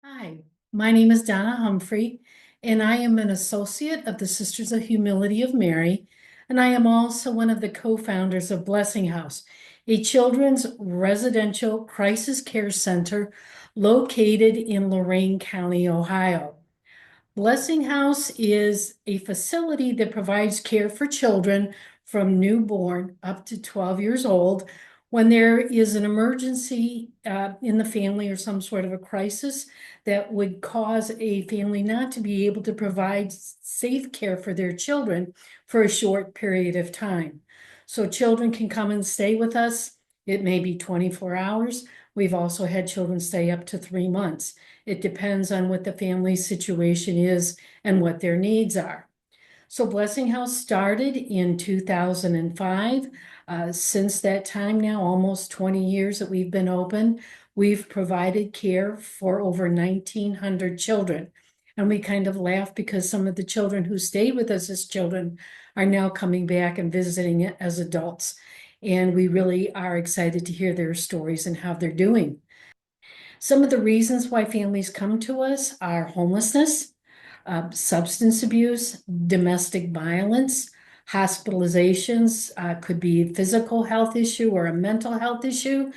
Hi, my name is Donna Humphrey, and I am an associate of the Sisters of Humility of Mary, and I am also one of the co-founders of Blessing House, a children's residential crisis care center located in Lorain County, Ohio. Blessing House is a facility that provides care for children from newborn up to 12 years old when there is an emergency in the family or some sort of a crisis that would cause a family not to be able to provide safe care for their children for a short period of time. So children can come and stay with us. It may be 24 hours. We've also had children stay up to 3 months. It depends on what the family situation is and what their needs are. So Blessing House started in 2005. Since that time now, almost 20 years that we've been open, we've provided care for over 1,900 children. And we kind of laugh because some of the children who stayed with us as children are now coming back and visiting it as adults. And we really are excited to hear their stories and how they're doing. Some of the reasons why families come to us are homelessness, substance abuse, domestic violence, hospitalizations, could be a physical health issue or a mental health issue,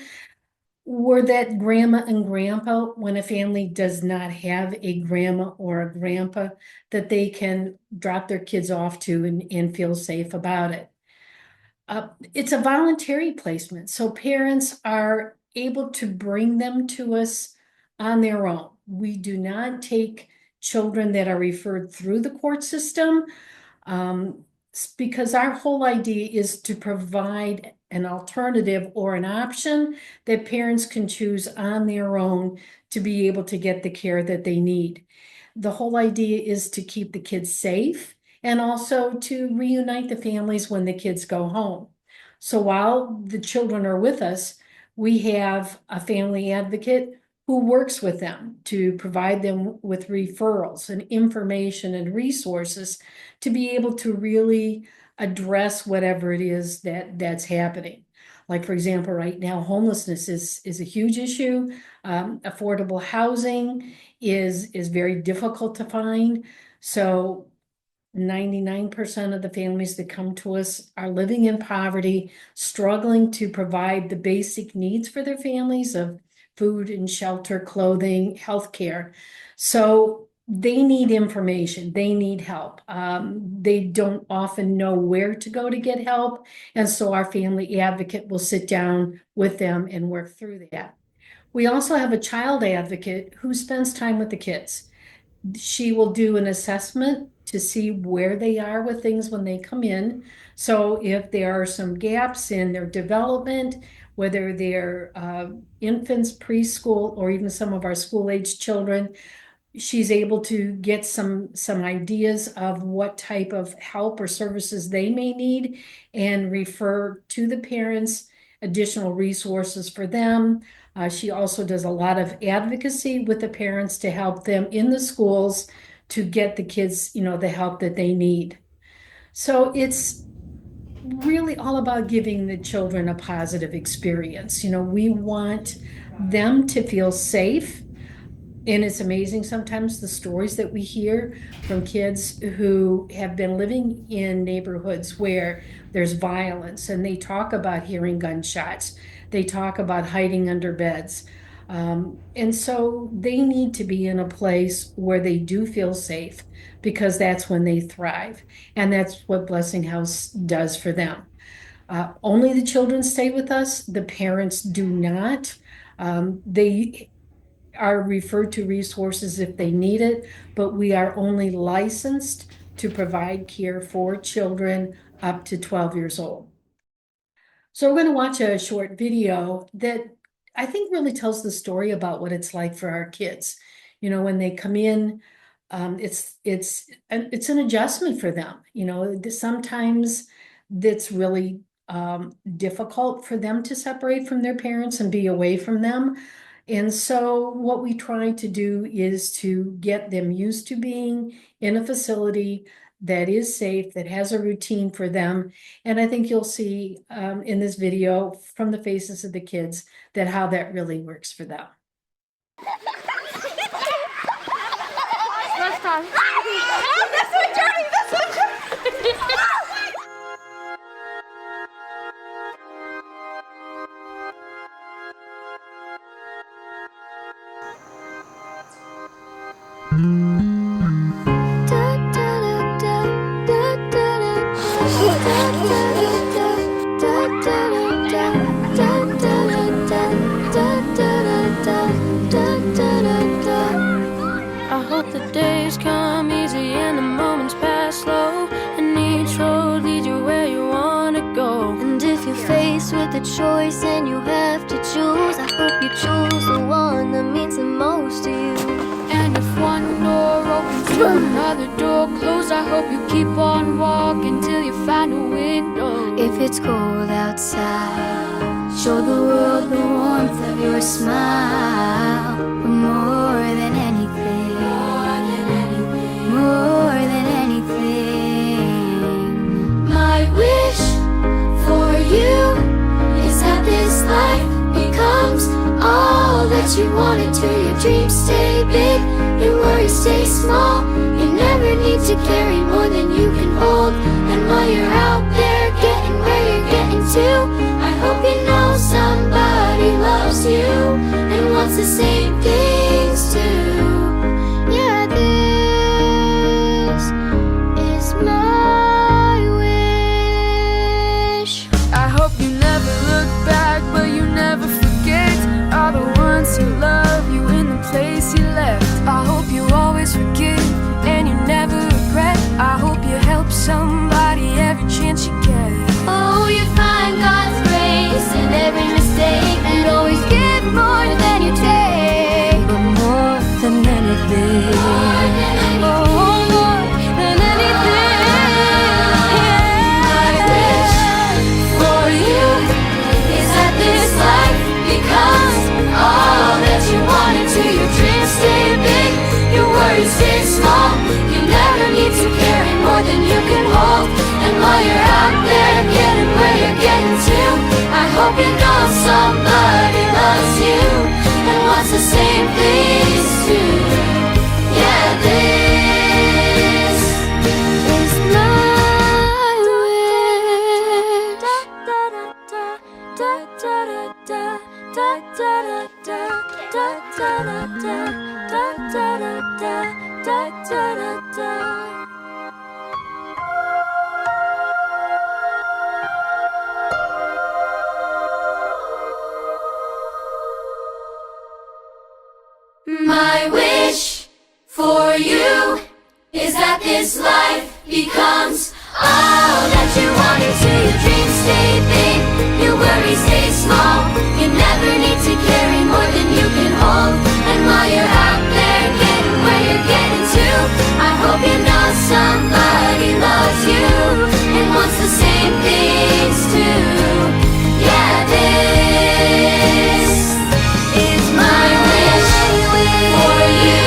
or that grandma and grandpa, when a family does not have a grandma or a grandpa that they can drop their kids off to and feel safe about it. It's a voluntary placement, so parents are able to bring them to us on their own. We do not take children that are referred through the court system, because our whole idea is to provide an alternative or an option that parents can choose on their own to be able to get the care that they need. The whole idea is to keep the kids safe and also to reunite the families when the kids go home. So while the children are with us, we have a family advocate who works with them to provide them with referrals and information and resources to be able to really address whatever it is that's happening. Like, for example, right now, homelessness is a huge issue. Affordable housing is very difficult to find. So 99% of the families that come to us are living in poverty, struggling to provide the basic needs for their families of food and shelter, clothing, healthcare. So they need information, they need help. They don't often know where to go to get help. And so our family advocate will sit down with them and work through that. We also have a child advocate who spends time with the kids. She will do an assessment to see where they are with things when they come in. So if there are some gaps in their development, whether they're infants, preschool, or even some of our school-age children, she's able to get some ideas of what type of help or services they may need and refer to the parents additional resources for them. She also does a lot of advocacy with the parents to help them in the schools to get the kids, the help that they need. So it's really all about giving the children a positive experience. We want them to feel safe. And it's amazing sometimes the stories that we hear from kids who have been living in neighborhoods where there's violence, and they talk about hearing gunshots. They talk about hiding under beds. And so they need to be in a place where they do feel safe because that's when they thrive. And that's what Blessing House does for them. Only the children stay with us, the parents do not. They are referred to resources if they need it, but we are only licensed to provide care for children up to 12 years old. So we're going to watch a short video that I think really tells the story about what it's like for our kids. When they come in, it's an adjustment for them. Sometimes it's really difficult for them to separate from their parents and be away from them. And so what we try to do is to get them used to being in a facility that is safe, that has a routine for them. And I think you'll see in this video from the faces of the kids that how that really works for them. time. This one, Journey! This one, Journey! I hope the days come easy and the moments pass slow, and each road leads you where you wanna go. And if you're faced with a choice and you have to choose, I hope you choose the one that means the most to you. And if one door opens to another door closed, I hope you keep on walking till you find a window. If it's cold outside, show the world the warmth of your smile. But more than anything, more than anything, my wish for you is that this life becomes all that you wanted to. Your dreams stay big, your worries stay small. You never need to carry more than you can hold. And while you're out there getting where you're getting to, I hope you know somebody loves you and wants the same things too. Yeah, this is my wish. I hope you never look back, but you never forget all the ones who love you in the place you left. I hope you always forgive and you never regret. I hope you help somebody every chance you get. Oh, you find God's grace in every mistake, and always give more than you take. But more than anything, More than anything. oh, more than anything, My wish for you is that this life becomes all that you wanted to. Your dreams stay big, your worries stay small. You never need to carry more than you can hold. And while you're out there getting where you're getting to, I hope you know somebody loves you and wants the same things too. Yeah, this is my wish. My wish for you is that this life becomes all that you wanted to. Your dreams stay big, your worries stay small. You never need to carry more than you can hold. And while you're out there getting where you're getting to, I hope you know somebody loves you and wants the same things too. Yeah, this is my wish for you.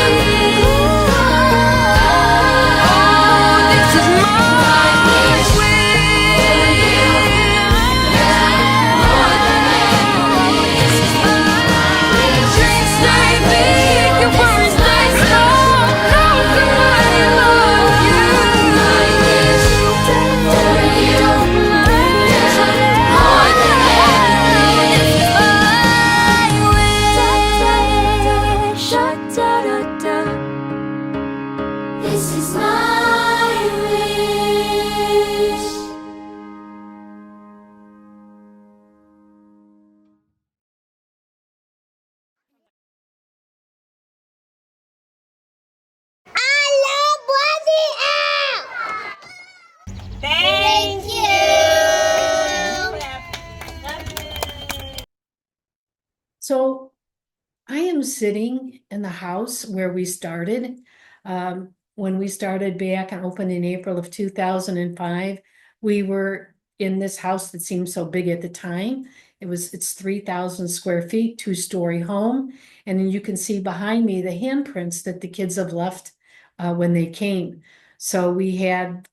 this is my wish for you. More than anything. Dreams stay big, your worries stay small. Know somebody loves you. My wish for you. More than anything. This is my wish. Thank you. So I am sitting in the house where we started. When we started back and opened in April of 2005, we were in this house that seemed so big at the time. It's 3,000 square feet, two-story home. And then you can see behind me the handprints that the kids have left when they came. So we had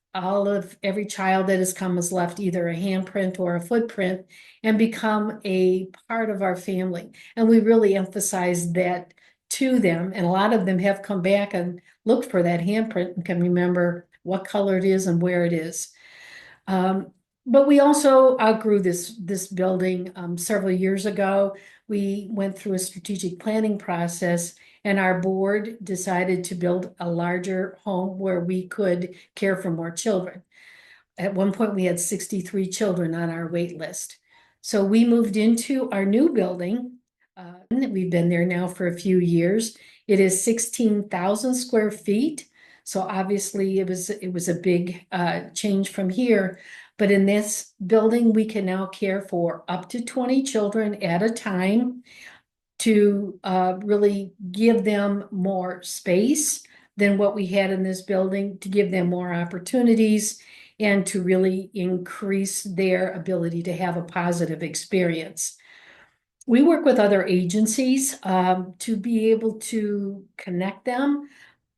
every child that has come has left either a handprint or a footprint and become a part of our family. And we really emphasize that to them, and a lot of them have come back and looked for that handprint and can remember what color it is and where it is. But we also outgrew this building several years ago. We went through a strategic planning process, and our board decided to build a larger home where we could care for more children. At one point, we had 63 children on our wait list. So we moved into our new building. We've been there now for a few years. It is 16,000 square feet. So obviously it was a big change from here. But in this building, we can now care for up to 20 children at a time to really give them more space than what we had in this building, to give them more opportunities, and to really increase their ability to have a positive experience. We work with other agencies to be able to connect them.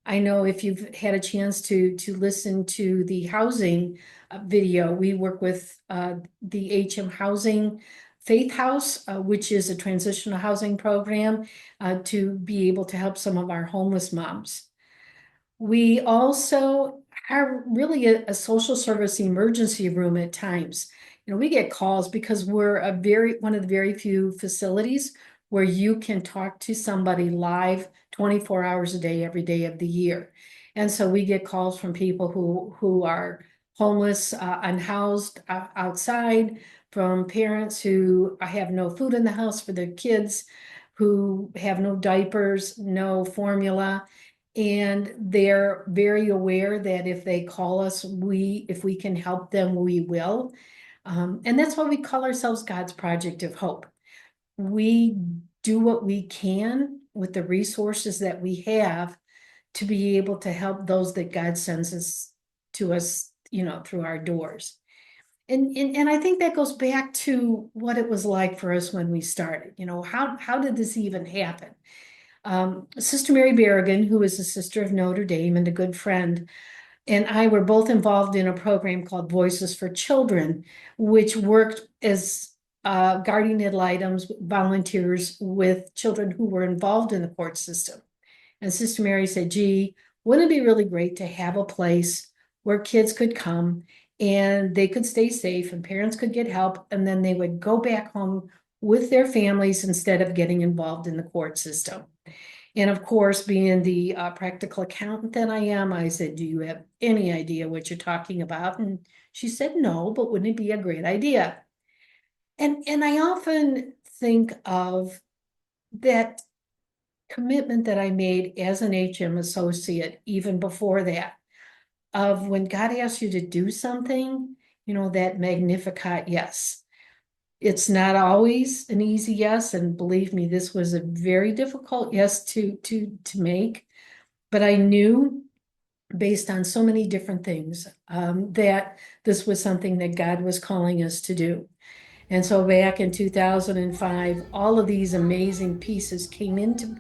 I know if you've had a chance to listen to the housing video, we work with the HM Housing Faith House, which is a transitional housing program to be able to help some of our homeless moms. We also are really a social service emergency room at times. You know, we get calls because we're one of the very few facilities where you can talk to somebody live 24 hours a day, every day of the year. And so we get calls from people who are homeless, unhoused outside, from parents who have no food in the house for their kids, who have no diapers, no formula. And they're very aware that if they call us, if we can help them, we will. And that's why we call ourselves God's Project of Hope. We do what we can with the resources that we have to be able to help those that God sends us to us, you know, through our doors. And I think that goes back to what it was like for us when we started. You know, how did this even happen? Sister Mary Berrigan, who is a sister of Notre Dame and a good friend, and I were both involved in a program called Voices for Children, which worked as guardian ad litems volunteers with children who were involved in the court system. And Sister Mary said, gee, wouldn't it be really great to have a place where kids could come and they could stay safe and parents could get help, and then they would go back home with their families instead of getting involved in the court system. And of course, being the practical accountant that I am, I said, do you have any idea what you're talking about? And she said, no, but wouldn't it be a great idea? And I often think of that commitment that I made as an HM associate, even before that, of when God asks you to do something, you know, that Magnificat yes. It's not always an easy yes, and believe me, this was a very difficult yes to make. But I knew, based on so many different things, that this was something that God was calling us to do. And so back in 2005, all of these amazing pieces came into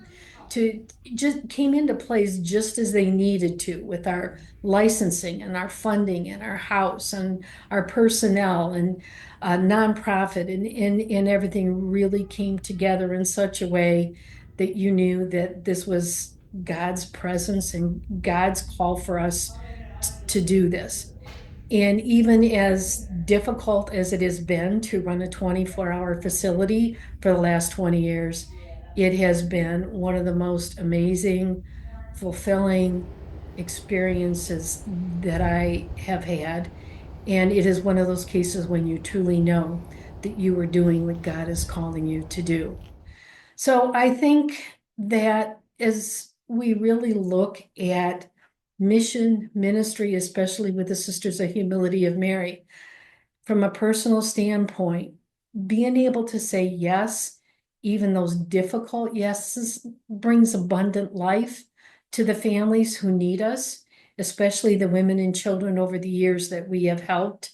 place just as they needed to, with our licensing and our funding and our house and our personnel and nonprofit, and everything really came together in such a way that you knew that this was God's presence and God's call for us to do this. And even as difficult as it has been to run a 24-hour facility for the last 20 years, it has been one of the most amazing, fulfilling experiences that I have had. And it is one of those cases when you truly know that you are doing what God is calling you to do. So I think that as we really look at mission ministry, especially with the Sisters of Humility of Mary, from a personal standpoint, being able to say yes, even those difficult yeses, brings abundant life to the families who need us, especially the women and children over the years that we have helped.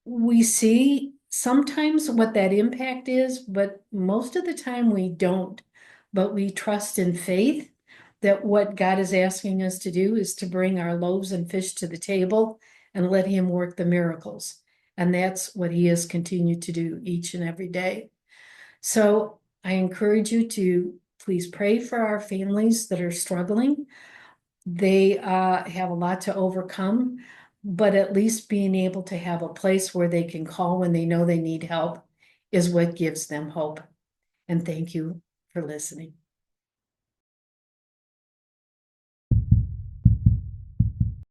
We see sometimes what that impact is, but most of the time we don't. But we trust in faith that what God is asking us to do is to bring our loaves and fish to the table and let Him work the miracles. And that's what He has continued to do each and every day. So I encourage you to Please pray for our families that are struggling. They have a lot to overcome, but at least being able to have a place where they can call when they know they need help is what gives them hope. And thank you for listening.